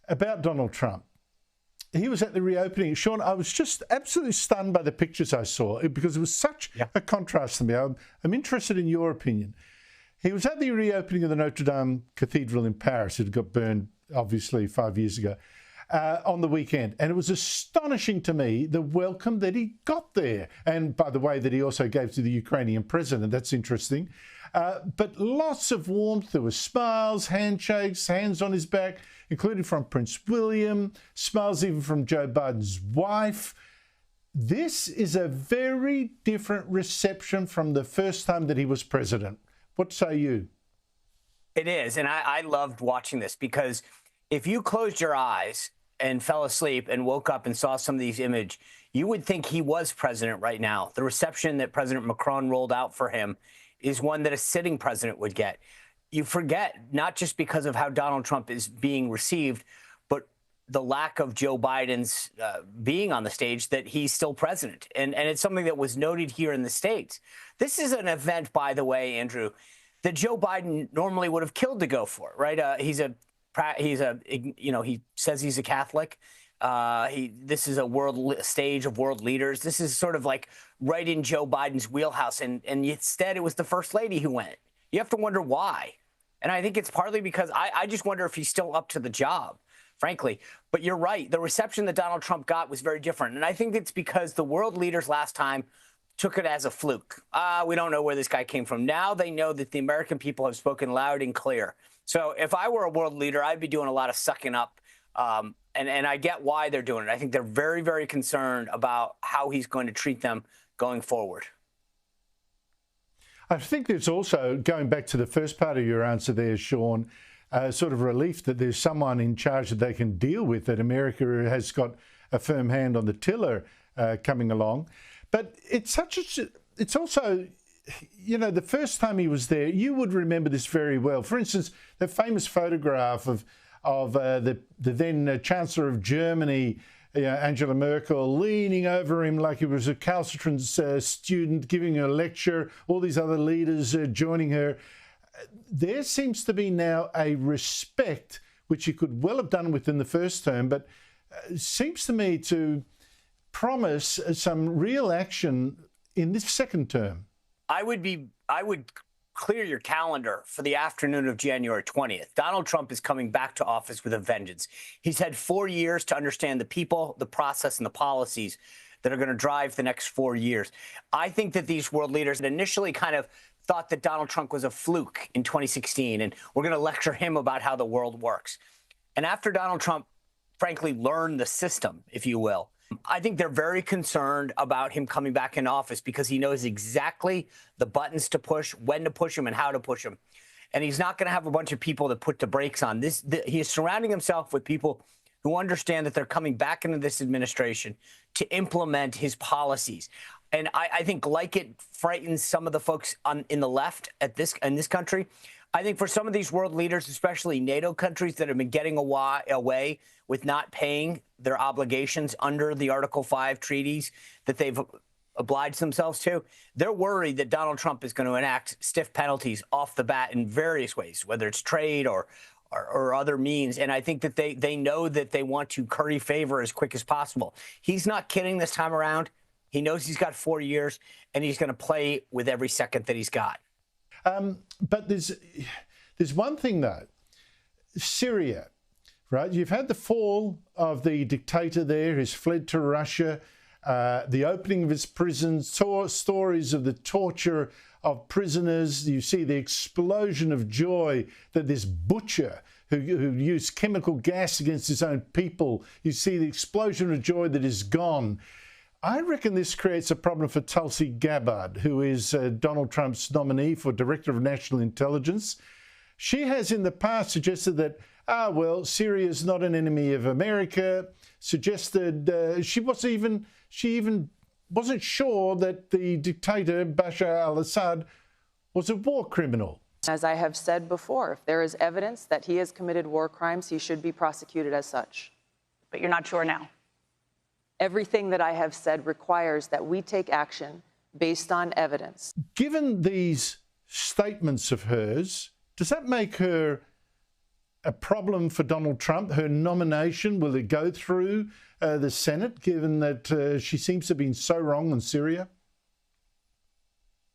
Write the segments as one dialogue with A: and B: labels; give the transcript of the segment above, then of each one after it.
A: about Donald Trump. He was at the reopening. Sean, I was just absolutely stunned by the pictures I saw because it was such a contrast to me. I'm interested in your opinion. He was at the reopening of the Notre Dame Cathedral in Paris. It got burned, obviously, 5 years ago, on the weekend. And it was astonishing to me, the welcome that he got there. And by the way, that he also gave to the Ukrainian president. That's interesting. But lots of warmth. There were smiles, handshakes, hands on his back, including from Prince William, smiles even from Joe Biden's wife. This is a very different reception from the first time that he was president. What say you?
B: It is. And I loved watching this because if you closed your eyes and fell asleep and woke up and saw some of these images, you would think he was president right now. The reception that President Macron rolled out for him is one that a sitting president would get. You forget, not just because of how Donald Trump is being received, but the lack of Joe Biden's being on the stage, that he's still president. And it's something that was noted here in the States. This is an event, by the way, Andrew, that Joe Biden normally would have killed to go for, right? He says he's a Catholic. This is a stage of world leaders. This is sort of like right in Joe Biden's wheelhouse. And instead, it was the first lady who went. You have to wonder why. And I think it's partly because I just wonder if he's still up to the job, frankly. But you're right. The reception that Donald Trump got was very different. And I think it's because the world leaders last time took it as a fluke. We don't know where this guy came from. Now they know that the American people have spoken loud and clear. So if I were a world leader, I'd be doing a lot of sucking up. And I get why they're doing it. I think they're very, very concerned about how he's going to treat them going forward.
A: I think there's also, going back to the first part of your answer there, Sean, sort of relief that there's someone in charge that they can deal with, that America has got a firm hand on the tiller coming along. But it's also, you know, the first time he was there, you would remember this very well. For instance, the famous photograph of the then Chancellor of Germany, Angela Merkel, leaning over him like he was a recalcitrant student, giving a lecture, all these other leaders joining her. There seems to be now a respect, which he could well have done within the first term, but seems to me to promise some real action in this second term. I would
B: clear your calendar for the afternoon of January 20th. Donald Trump is coming back to office with a vengeance. He's had 4 years to understand the people, the process, and the policies that are going to drive the next 4 years. I think that these world leaders initially kind of thought that Donald Trump was a fluke in 2016, and we're going to lecture him about how the world works. And after Donald Trump, frankly, learned the system, if you will, I think they're very concerned about him coming back in office because he knows exactly the buttons to push, when to push them, and how to push them. And he's not going to have a bunch of people that put the brakes on. He is surrounding himself with people who understand that they're coming back into this administration to implement his policies. And I think, like it frightens some of the folks in the left in this country, I think for some of these world leaders, especially NATO countries that have been getting away with not paying their obligations under the Article 5 treaties that they've obliged themselves to, they're worried that Donald Trump is going to enact stiff penalties off the bat in various ways, whether it's trade or other means. And I think that they know that they want to curry favor as quick as possible. He's not kidding this time around. He knows he's got 4 years, and he's going to play with every second that he's got.
A: But there's one thing, though. Syria, right? You've had the fall of the dictator there who's fled to Russia, the opening of his prisons, stories of the torture of prisoners. You see the explosion of joy that this butcher who used chemical gas against his own people, you see the explosion of joy that is gone. I reckon this creates a problem for Tulsi Gabbard, who is Donald Trump's nominee for Director of National Intelligence. She has in the past suggested that, Syria is not an enemy of America, suggested she even wasn't sure that the dictator, Bashar al-Assad, was a war criminal.
C: As I have said before, if there is evidence that he has committed war crimes, he should be prosecuted as such.
D: But you're not sure now?
C: Everything that I have said requires that we take action based on evidence.
A: Given these statements of hers, does that make her a problem for Donald Trump? Her nomination, will it go through the Senate, given that she seems to have been so wrong on Syria?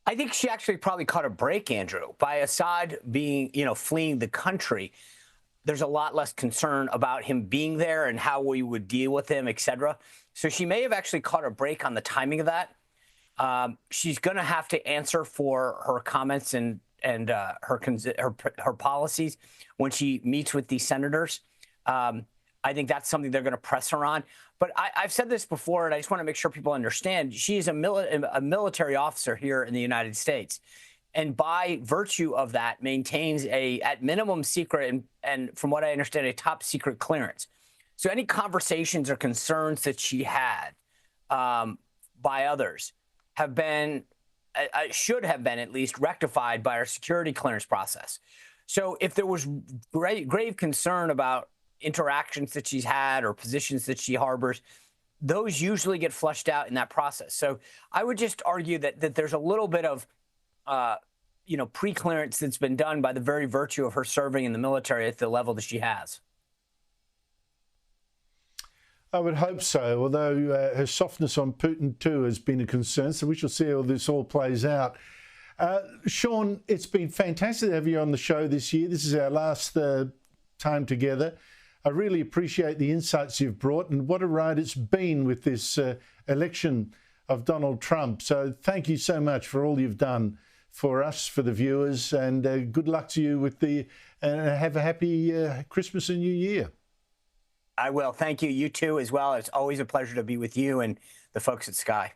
B: I think she actually probably caught a break, Andrew. By Assad being, fleeing the country, there's a lot less concern about him being there and how we would deal with him, et cetera. So she may have actually caught a break on the timing of that. She's going to have to answer for her comments and her policies when she meets with these senators. I think that's something they're going to press her on. But I've said this before, and I just want to make sure people understand. She is a military officer here in the United States, and by virtue of that, maintains at minimum secret and from what I understand, a top secret clearance. So any conversations or concerns that she had by others have been, should have been at least rectified by our security clearance process. So if there was grave concern about interactions that she's had or positions that she harbors, those usually get flushed out in that process. So I would just argue that there's a little bit of, pre-clearance that's been done by the very virtue of her serving in the military at the level that she has.
A: I would hope so, although her softness on Putin too has been a concern, so we shall see how this all plays out. Sean, it's been fantastic to have you on the show this year. This is our last time together. I really appreciate the insights you've brought, and what a ride it's been with this election of Donald Trump. So thank you so much for all you've done for us, for the viewers, and good luck to you with have a happy Christmas and New Year.
B: I will. Thank you. You too as well. It's always a pleasure to be with you and the folks at Sky.